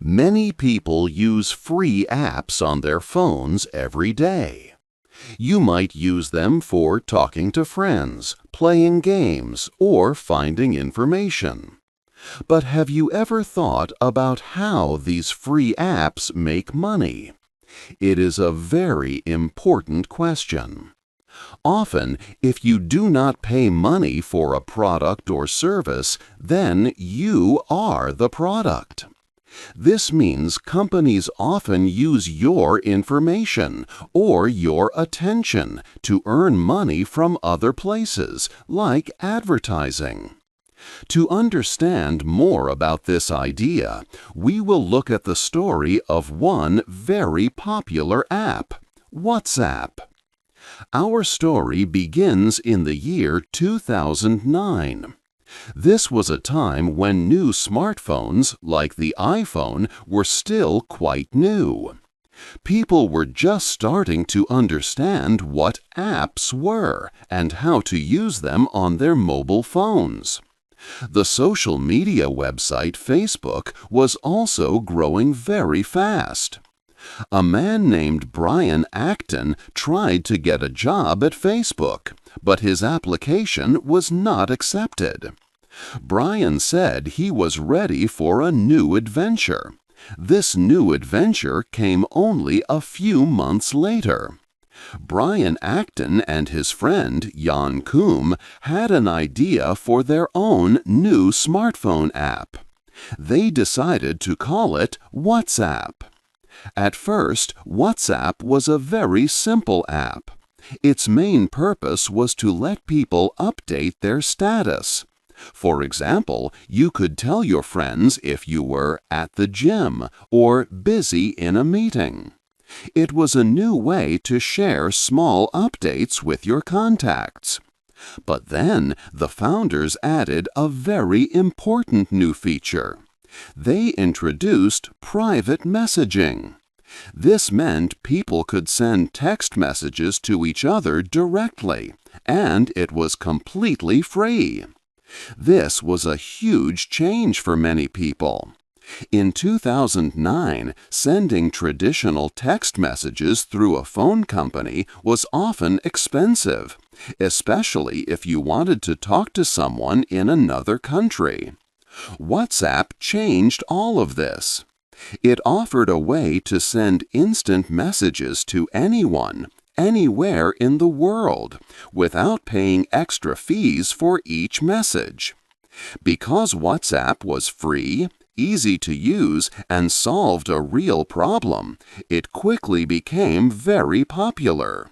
Many people use free apps on their phones every day. You might use them for talking to friends, playing games, or finding information. But have you ever thought about how these free apps make money? It is a very important question. Often, if you do not pay money for a product or service, then you are the product. This means companies often use your information or your attention to earn money from other places, like advertising. To understand more about this idea, we will look at the story of one very popular app, WhatsApp. Our story begins in the year 2009. This was a time when new smartphones, like the iPhone, were still quite new. People were just starting to understand what apps were and how to use them on their mobile phones. The social media website Facebook was also growing very fast. A man named Brian Acton tried to get a job at Facebook, but his application was not accepted. Brian said he was ready for a new adventure. This new adventure came only a few months later. Brian Acton and his friend Jan Koum had an idea for their own new smartphone app. They decided to call it WhatsApp. At first, WhatsApp was a very simple app. Its main purpose was to let people update their status. For example, you could tell your friends if you were at the gym or busy in a meeting. It was a new way to share small updates with your contacts. But then the founders added a very important new feature. They introduced private messaging. This meant people could send text messages to each other directly, and it was completely free. This was a huge change for many people. In 2009, sending traditional text messages through a phone company was often expensive, especially if you wanted to talk to someone in another country. WhatsApp changed all of this. It offered a way to send instant messages to anyone, anywhere in the world, without paying extra fees for each message. Because WhatsApp was free, easy to use, and solved a real problem, it quickly became very popular.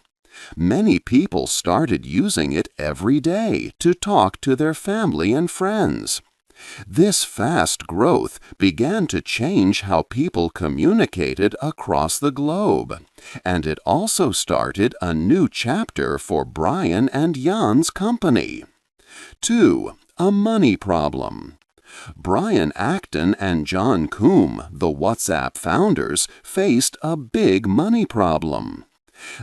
Many people started using it every day to talk to their family and friends. This fast growth began to change how people communicated across the globe, and it also started a new chapter for Brian and Jan's company. 2. A money problem. Brian Acton and Jan Koum, the WhatsApp founders, faced a big money problem.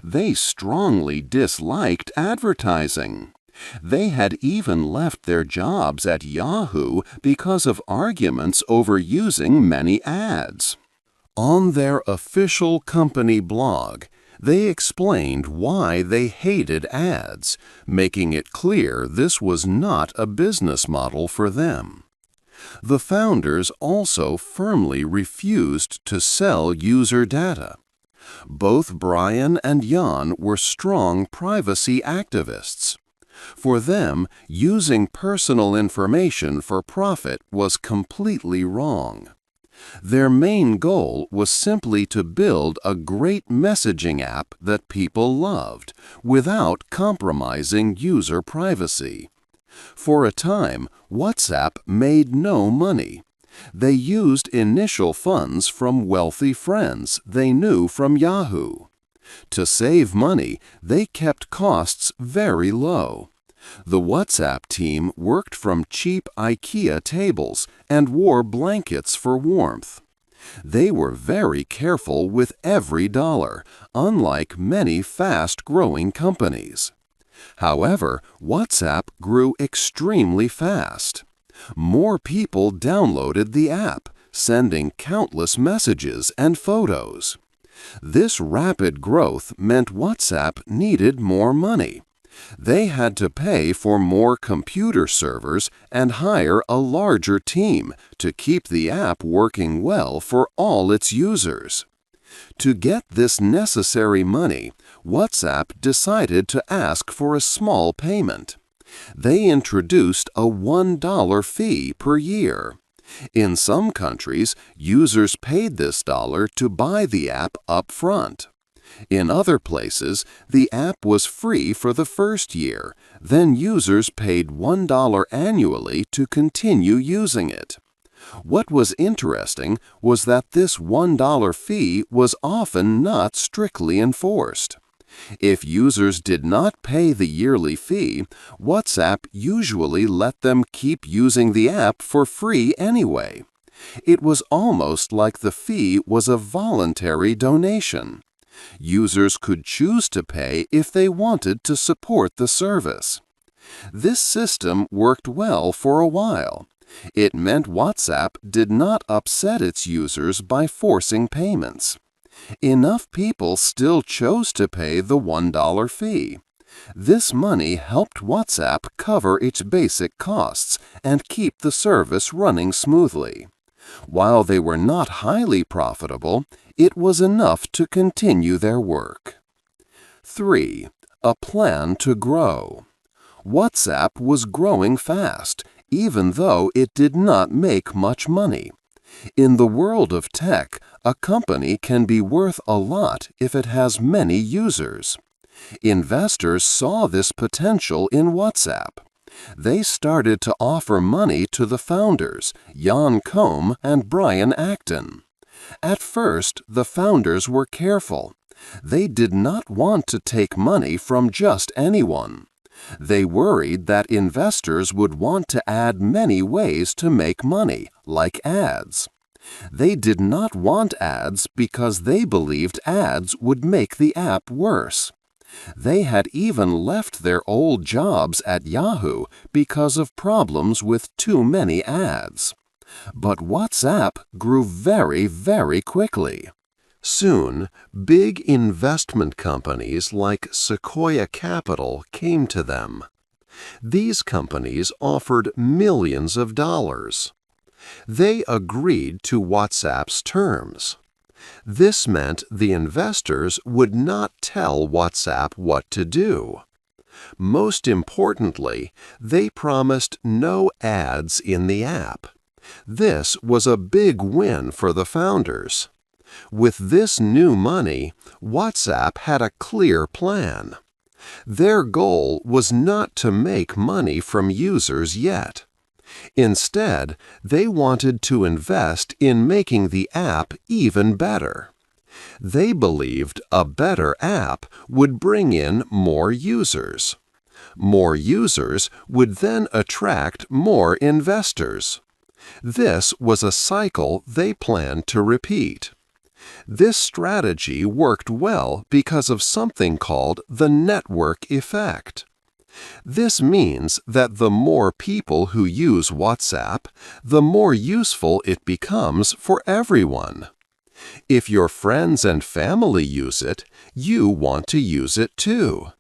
They strongly disliked advertising. They had even left their jobs at Yahoo because of arguments over using many ads. On their official company blog, they explained why they hated ads, making it clear this was not a business model for them. The founders also firmly refused to sell user data. Both Brian and Jan were strong privacy activists. For them, using personal information for profit was completely wrong. Their main goal was simply to build a great messaging app that people loved, without compromising user privacy. For a time, WhatsApp made no money. They used initial funds from wealthy friends they knew from Yahoo. To save money, they kept costs very low. The WhatsApp team worked from cheap IKEA tables and wore blankets for warmth. They were very careful with every dollar, unlike many fast-growing companies. However, WhatsApp grew extremely fast. More people downloaded the app, sending countless messages and photos. This rapid growth meant WhatsApp needed more money. They had to pay for more computer servers and hire a larger team to keep the app working well for all its users. To get this necessary money, WhatsApp decided to ask for a small payment. They introduced a $1 fee per year. In some countries, users paid this dollar to buy the app up front. In other places, the app was free for the first year, then users paid $1 annually to continue using it. What was interesting was that this $1 fee was often not strictly enforced. If users did not pay the yearly fee, WhatsApp usually let them keep using the app for free anyway. It was almost like the fee was a voluntary donation. Users could choose to pay if they wanted to support the service. This system worked well for a while. It meant WhatsApp did not upset its users by forcing payments. Enough people still chose to pay the $1 fee. This money helped WhatsApp cover its basic costs and keep the service running smoothly. While they were not highly profitable, it was enough to continue their work. 3. A plan to grow. WhatsApp was growing fast, even though it did not make much money. In the world of tech, a company can be worth a lot if it has many users. Investors saw this potential in WhatsApp. They started to offer money to the founders, Jan Koum and Brian Acton. At first, the founders were careful. They did not want to take money from just anyone. They worried that investors would want to add many ways to make money, like ads. They did not want ads because they believed ads would make the app worse. They had even left their old jobs at Yahoo because of problems with too many ads. But WhatsApp grew very, very quickly. Soon, big investment companies like Sequoia Capital came to them. These companies offered millions of dollars. They agreed to WhatsApp's terms. This meant the investors would not tell WhatsApp what to do. Most importantly, they promised no ads in the app. This was a big win for the founders. With this new money, WhatsApp had a clear plan. Their goal was not to make money from users yet. Instead, they wanted to invest in making the app even better. They believed a better app would bring in more users. More users would then attract more investors. This was a cycle they planned to repeat. This strategy worked well because of something called the network effect. This means that the more people who use WhatsApp, the more useful it becomes for everyone. If your friends and family use it, you want to use it too.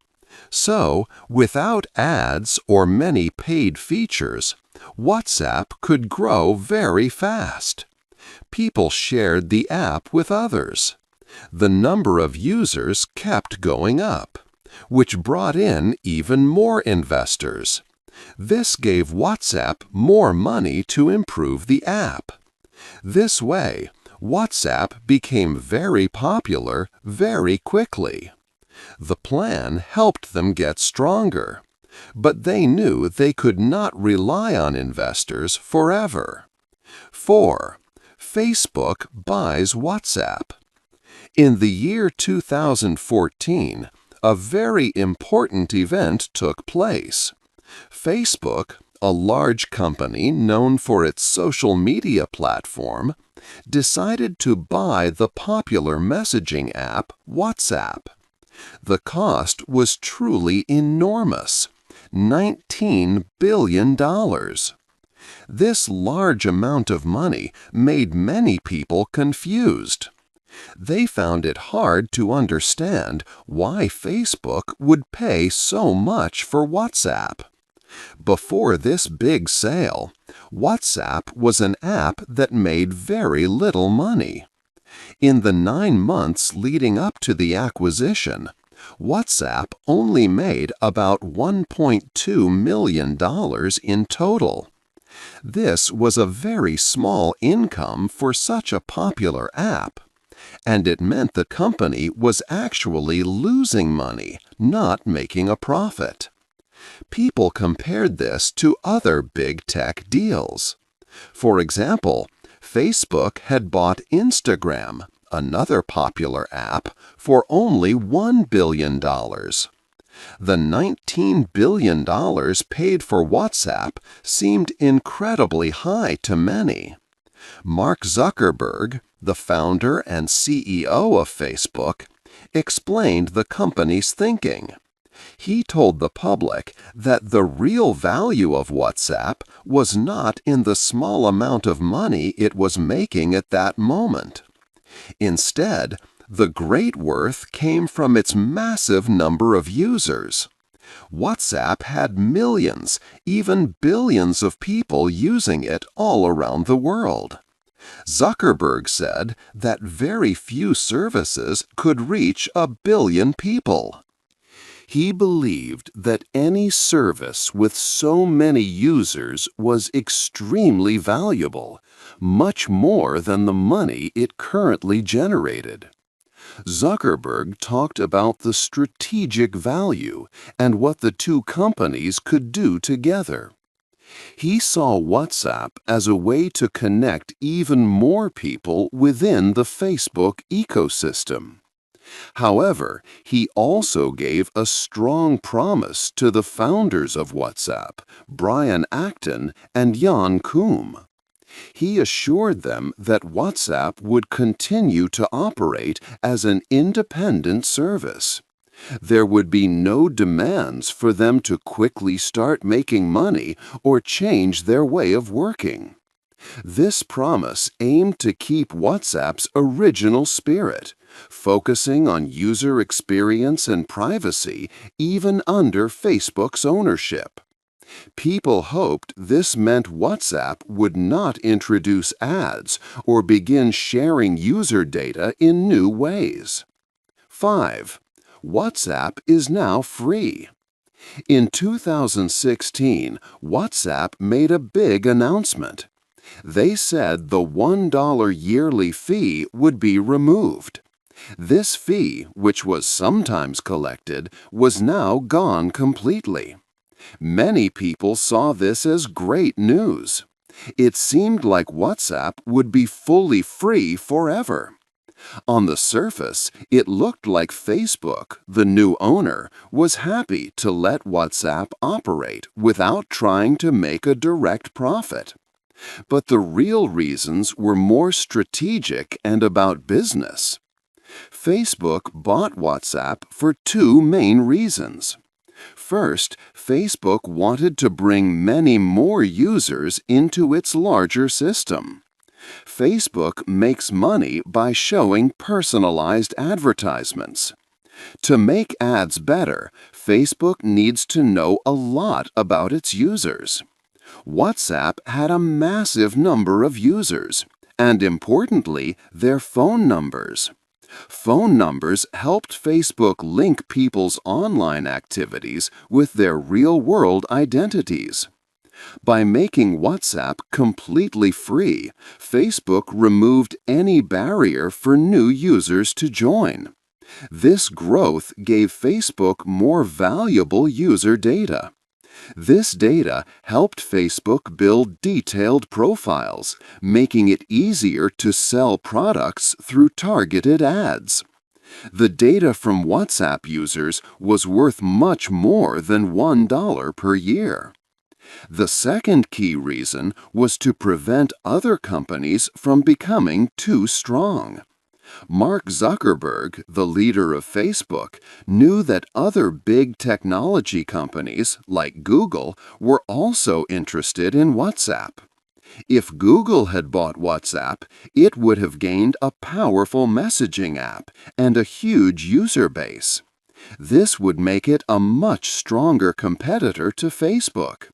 So, without ads or many paid features, WhatsApp could grow very fast. People shared the app with others. The number of users kept going up, which brought in even more investors. This gave WhatsApp more money to improve the app. This way, WhatsApp became very popular very quickly. The plan helped them get stronger, but they knew they could not rely on investors forever. 4. Facebook buys WhatsApp. In the year 2014, a very important event took place. Facebook, a large company known for its social media platform, decided to buy the popular messaging app WhatsApp. The cost was truly enormous, $19 billion. This large amount of money made many people confused. They found it hard to understand why Facebook would pay so much for WhatsApp. Before this big sale, WhatsApp was an app that made very little money. In the 9 months leading up to the acquisition, WhatsApp only made about $1.2 million in total. This was a very small income for such a popular app, and it meant the company was actually losing money, not making a profit. People compared this to other big tech deals. For example, Facebook had bought Instagram, another popular app, for only $1 billion. The $19 billion paid for WhatsApp seemed incredibly high to many. Mark Zuckerberg, the founder and CEO of Facebook, explained the company's thinking. He told the public that the real value of WhatsApp was not in the small amount of money it was making at that moment. Instead, the great worth came from its massive number of users. WhatsApp had millions, even billions of people using it all around the world. Zuckerberg said that very few services could reach 1 billion people. He believed that any service with so many users was extremely valuable, much more than the money it currently generated. Zuckerberg talked about the strategic value and what the two companies could do together. He saw WhatsApp as a way to connect even more people within the Facebook ecosystem. However, he also gave a strong promise to the founders of WhatsApp, Brian Acton and Jan Koum. He assured them that WhatsApp would continue to operate as an independent service. There would be no demands for them to quickly start making money or change their way of working. This promise aimed to keep WhatsApp's original spirit, focusing on user experience and privacy even under Facebook's ownership. People hoped this meant WhatsApp would not introduce ads or begin sharing user data in new ways. 5. WhatsApp is now free. In 2016, WhatsApp made a big announcement. They said the $1 yearly fee would be removed. This fee, which was sometimes collected, was now gone completely. Many people saw this as great news. It seemed like WhatsApp would be fully free forever. On the surface, it looked like Facebook, the new owner, was happy to let WhatsApp operate without trying to make a direct profit. But the real reasons were more strategic and about business. Facebook bought WhatsApp for two main reasons. First, Facebook wanted to bring many more users into its larger system. Facebook makes money by showing personalized advertisements. To make ads better, Facebook needs to know a lot about its users. WhatsApp had a massive number of users, and importantly, their phone numbers. Phone numbers helped Facebook link people's online activities with their real-world identities. By making WhatsApp completely free, Facebook removed any barrier for new users to join. This growth gave Facebook more valuable user data. This data helped Facebook build detailed profiles, making it easier to sell products through targeted ads. The data from WhatsApp users was worth much more than $1 per year. The second key reason was to prevent other companies from becoming too strong. Mark Zuckerberg, the leader of Facebook, knew that other big technology companies, like Google, were also interested in WhatsApp. If Google had bought WhatsApp, it would have gained a powerful messaging app and a huge user base. This would make it a much stronger competitor to Facebook.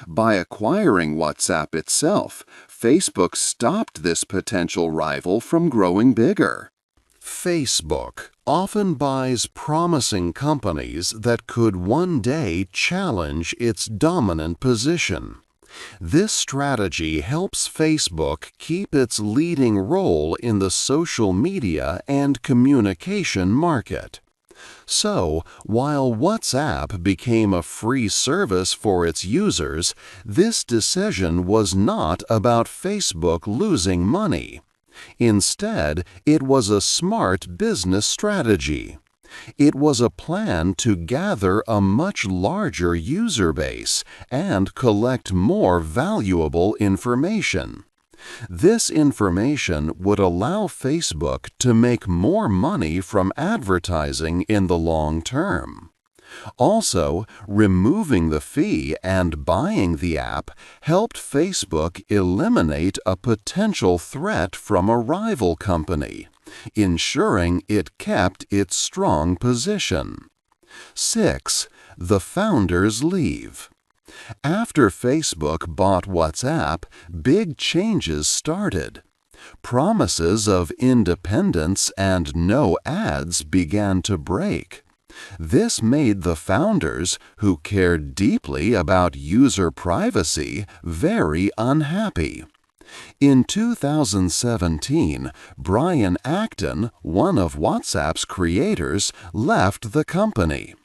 By acquiring WhatsApp itself, Facebook stopped this potential rival from growing bigger. Facebook often buys promising companies that could one day challenge its dominant position. This strategy helps Facebook keep its leading role in the social media and communication market. So, while WhatsApp became a free service for its users, this decision was not about Facebook losing money. Instead, it was a smart business strategy. It was a plan to gather a much larger user base and collect more valuable information. This information would allow Facebook to make more money from advertising in the long term. Also, removing the fee and buying the app helped Facebook eliminate a potential threat from a rival company, ensuring it kept its strong position. 6. The founders leave. After Facebook bought WhatsApp, big changes started. Promises of independence and no ads began to break. This made the founders, who cared deeply about user privacy, very unhappy. In 2017, Brian Acton, one of WhatsApp's creators, left the company.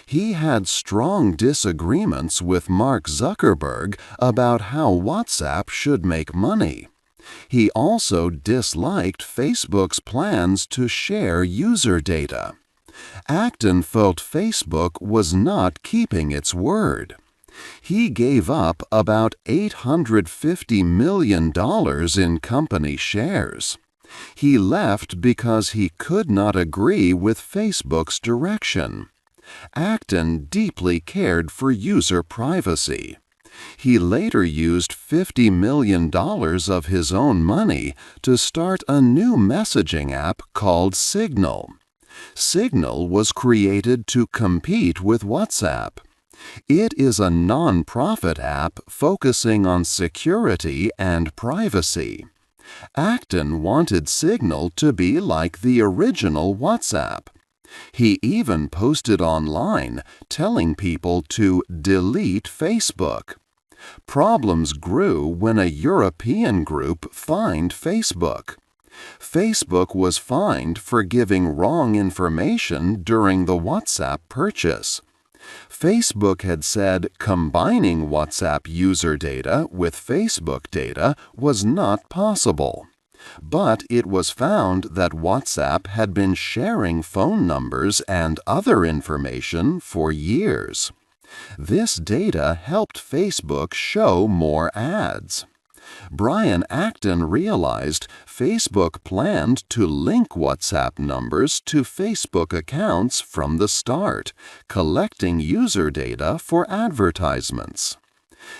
He had strong disagreements with Mark Zuckerberg about how WhatsApp should make money. He also disliked Facebook's plans to share user data. Acton felt Facebook was not keeping its word. He gave up about $850 million in company shares. He left because he could not agree with Facebook's direction. Acton deeply cared for user privacy. He later used $50 million of his own money to start a new messaging app called Signal. Signal was created to compete with WhatsApp. It is a non-profit app focusing on security and privacy. Acton wanted Signal to be like the original WhatsApp. He even posted online telling people to delete Facebook. Problems grew when a European group fined Facebook. Facebook was fined for giving wrong information during the WhatsApp purchase. Facebook had said combining WhatsApp user data with Facebook data was not possible. But it was found that WhatsApp had been sharing phone numbers and other information for years. This data helped Facebook show more ads. Brian Acton realized Facebook planned to link WhatsApp numbers to Facebook accounts from the start, collecting user data for advertisements.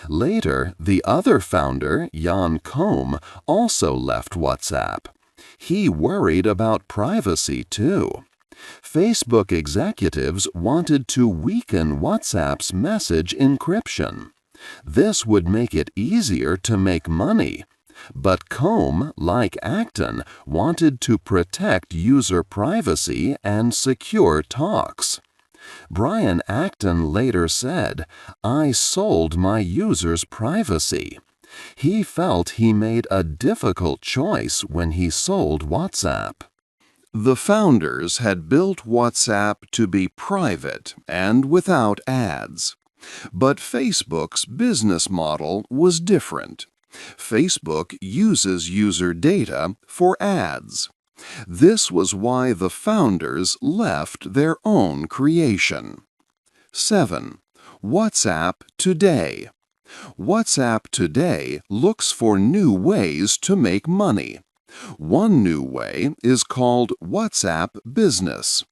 Later, the other founder, Jan Koum, also left WhatsApp. He worried about privacy too. Facebook executives wanted to weaken WhatsApp's message encryption. This would make it easier to make money. But Koum, like Acton, wanted to protect user privacy and secure talks. Brian Acton later said, "I sold my users' privacy." He felt he made a difficult choice when he sold WhatsApp. The founders had built WhatsApp to be private and without ads. But Facebook's business model was different. Facebook uses user data for ads. This was why the founders left their own creation. 7. WhatsApp today. WhatsApp today looks for new ways to make money. One new way is called WhatsApp Business.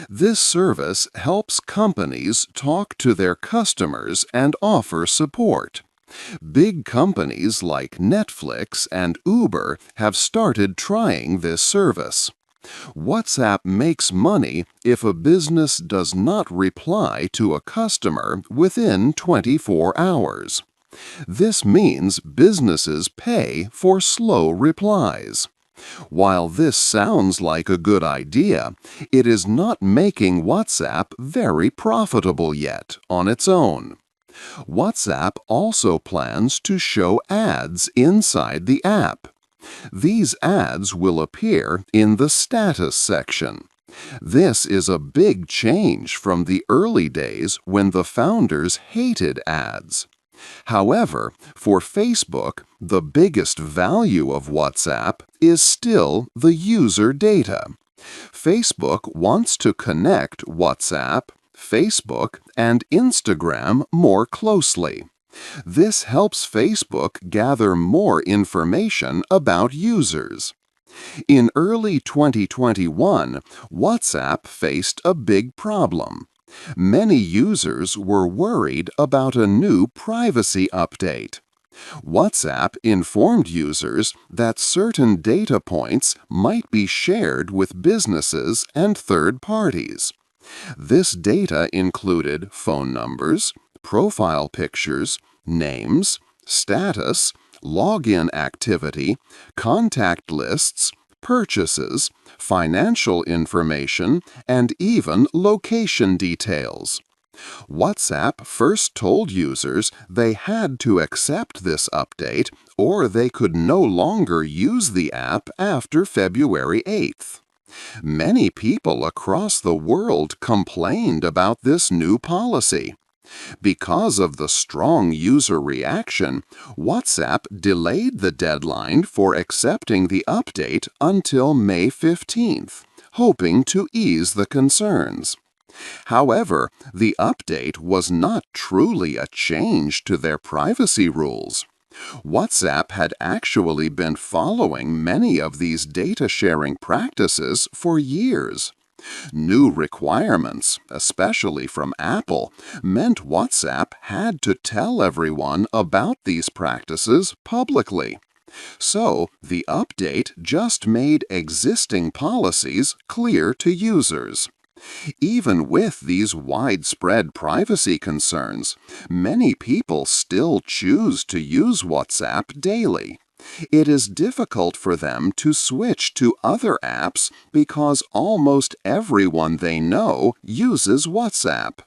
This service helps companies talk to their customers and offer support. Big companies like Netflix and Uber have started trying this service. WhatsApp makes money if a business does not reply to a customer within 24 hours. This means businesses pay for slow replies. While this sounds like a good idea, it is not making WhatsApp very profitable yet on its own. WhatsApp also plans to show ads inside the app. These ads will appear in the status section. This is a big change from the early days when the founders hated ads. However, for Facebook, the biggest value of WhatsApp is still the user data. Facebook wants to connect WhatsApp, Facebook, and Instagram more closely. This helps Facebook gather more information about users. In early 2021, WhatsApp faced a big problem. Many users were worried about a new privacy update. WhatsApp informed users that certain data points might be shared with businesses and third parties. This data included phone numbers, profile pictures, names, status, login activity, contact lists, purchases, financial information, and even location details. WhatsApp first told users they had to accept this update or they could no longer use the app after February 8th. Many people across the world complained about this new policy. Because of the strong user reaction, WhatsApp delayed the deadline for accepting the update until May 15th, hoping to ease the concerns. However, the update was not truly a change to their privacy rules. WhatsApp had actually been following many of these data sharing practices for years. New requirements, especially from Apple, meant WhatsApp had to tell everyone about these practices publicly. So, the update just made existing policies clear to users. Even with these widespread privacy concerns, many people still choose to use WhatsApp daily. It is difficult for them to switch to other apps because almost everyone they know uses WhatsApp.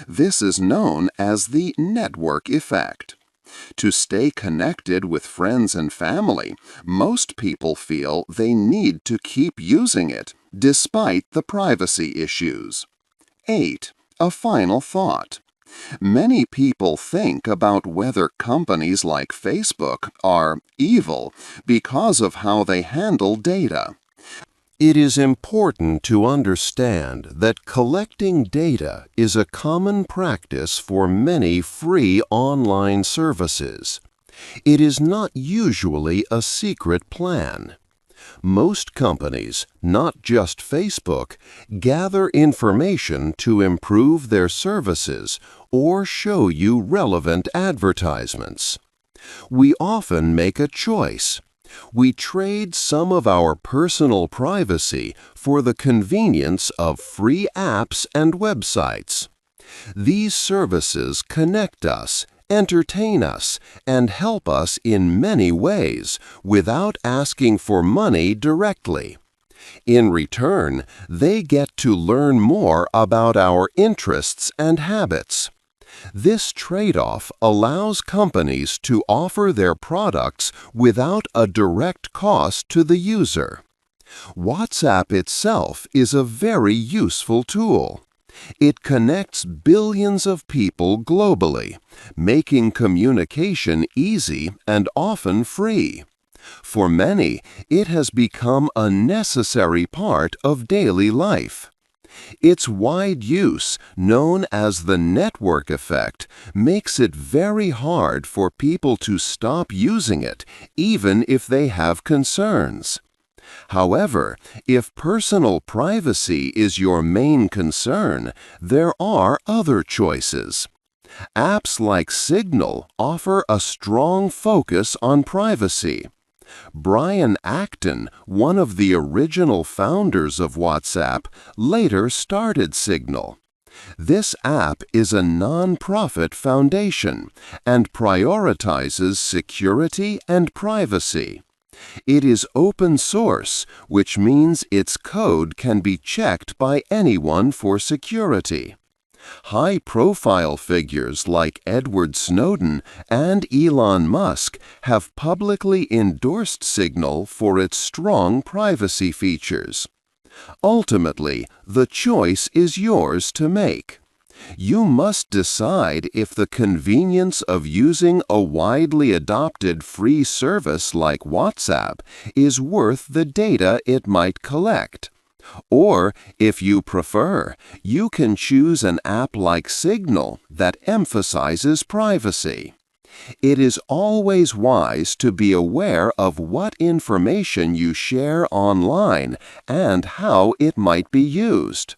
This is known as the network effect. To stay connected with friends and family, most people feel they need to keep using it, despite the privacy issues. 8. A final thought. Many people think about whether companies like Facebook are evil because of how they handle data. It is important to understand that collecting data is a common practice for many free online services. It is not usually a secret plan. Most companies, not just Facebook, gather information to improve their services or show you relevant advertisements. We often make a choice. We trade some of our personal privacy for the convenience of free apps and websites. These services connect us, entertain us, and help us in many ways without asking for money directly. In return, they get to learn more about our interests and habits. This trade-off allows companies to offer their products without a direct cost to the user. WhatsApp itself is a very useful tool. It connects billions of people globally, making communication easy and often free. For many, it has become a necessary part of daily life. Its wide use, known as the network effect, makes it very hard for people to stop using it, even if they have concerns. However, if personal privacy is your main concern, there are other choices. Apps like Signal offer a strong focus on privacy. Brian Acton, one of the original founders of WhatsApp, later started Signal. This app is a non-profit foundation and prioritizes security and privacy. It is open source, which means its code can be checked by anyone for security. High-profile figures like Edward Snowden and Elon Musk have publicly endorsed Signal for its strong privacy features. Ultimately, the choice is yours to make. You must decide if the convenience of using a widely adopted free service like WhatsApp is worth the data it might collect. Or, if you prefer, you can choose an app like Signal that emphasizes privacy. It is always wise to be aware of what information you share online and how it might be used.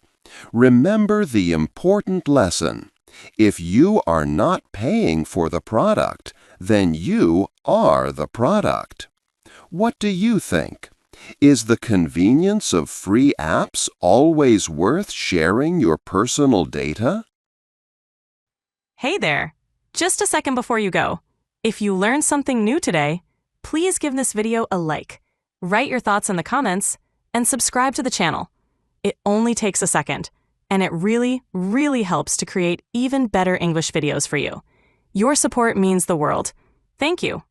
Remember the important lesson. If you are not paying for the product, then you are the product. What do you think? Is the convenience of free apps always worth sharing your personal data? Hey there! Just a second before you go. If you learned something new today, please give this video a like, write your thoughts in the comments, and subscribe to the channel. It only takes a second, and it really, really helps to create even better English videos for you. Your support means the world. Thank you.